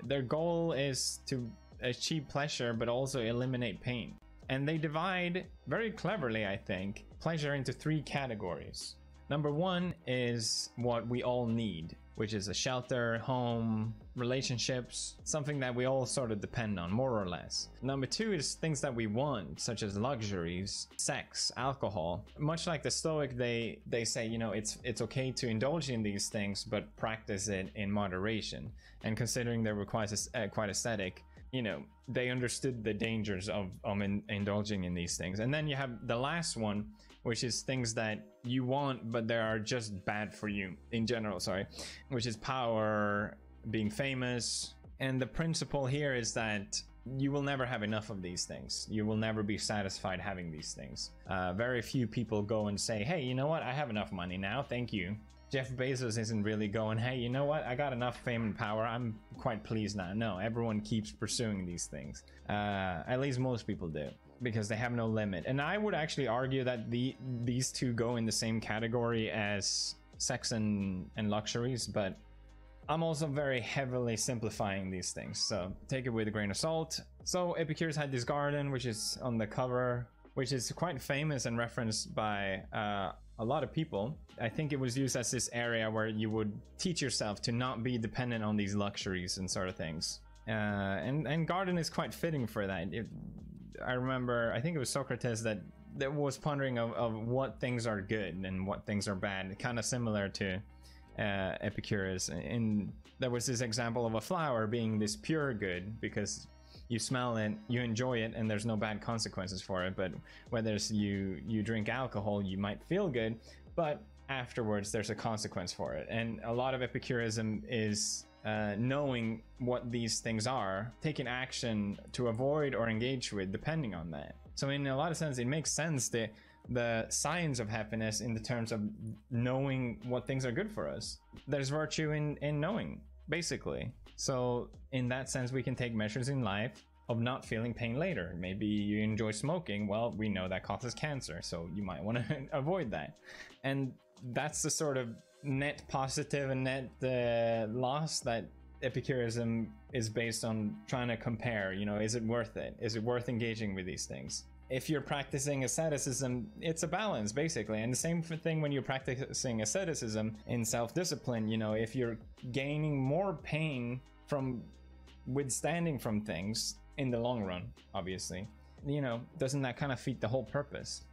Their goal is to achieve pleasure, but also eliminate pain. And they divide, very cleverly I think, pleasure into 3 categories. Number 1 is what we all need, which is a shelter, home, relationships, something that we all sort of depend on, more or less. Number 2 is things that we want, such as luxuries, sex, alcohol. Much like the Stoic, they say, you know, it's okay to indulge in these things, but practice it in moderation. And considering they were quite aesthetic, you know, they understood the dangers of indulging in these things. And then you have the last one, which is things that you want, but they are just bad for you in general, which is power, being famous. And the principle here is that you will never have enough of these things. You will never be satisfied having these things. Very few people go and say, hey, you know what? I have enough money now. Thank you. Jeff Bezos isn't really going, hey, you know what? I got enough fame and power. I'm quite pleased now. No, everyone keeps pursuing these things. At least most people do, because they have no limit. And I would actually argue that these two go in the same category as sex and luxuries, but I'm also very heavily simplifying these things, so take it with a grain of salt. So Epicurus had this garden, which is on the cover, which is quite famous and referenced by a lot of people. I think it was used as this area where you would teach yourself to not be dependent on these luxuries and sort of things. And garden is quite fitting for that. I remember, I think it was Socrates that was pondering of what things are good and what things are bad, kind of similar to Epicurus. And there was this example of a flower being this pure good because you smell it, you enjoy it, and there's no bad consequences for it. But whether you drink alcohol, you might feel good, but afterwards there's a consequence for it. And a lot of Epicurism is knowing what these things are, taking action to avoid or engage with depending on that. So in a lot of sense, it makes sense that the science of happiness in the terms of knowing what things are good for us. There's virtue in knowing, basically. So in that sense, we can take measures in life of not feeling pain later. Maybe you enjoy smoking. Well, we know that causes cancer, so you might want to avoid that. And that's the sort of net positive and net loss that Epicurism is based on, trying to compare, you know, is it worth it? Is it worth engaging with these things? If you're practicing asceticism, it's a balance, basically. And the same thing when you're practicing asceticism in self-discipline, you know, if you're gaining more pain from withstanding from things in the long run, obviously, you know, doesn't that kind of defeat the whole purpose?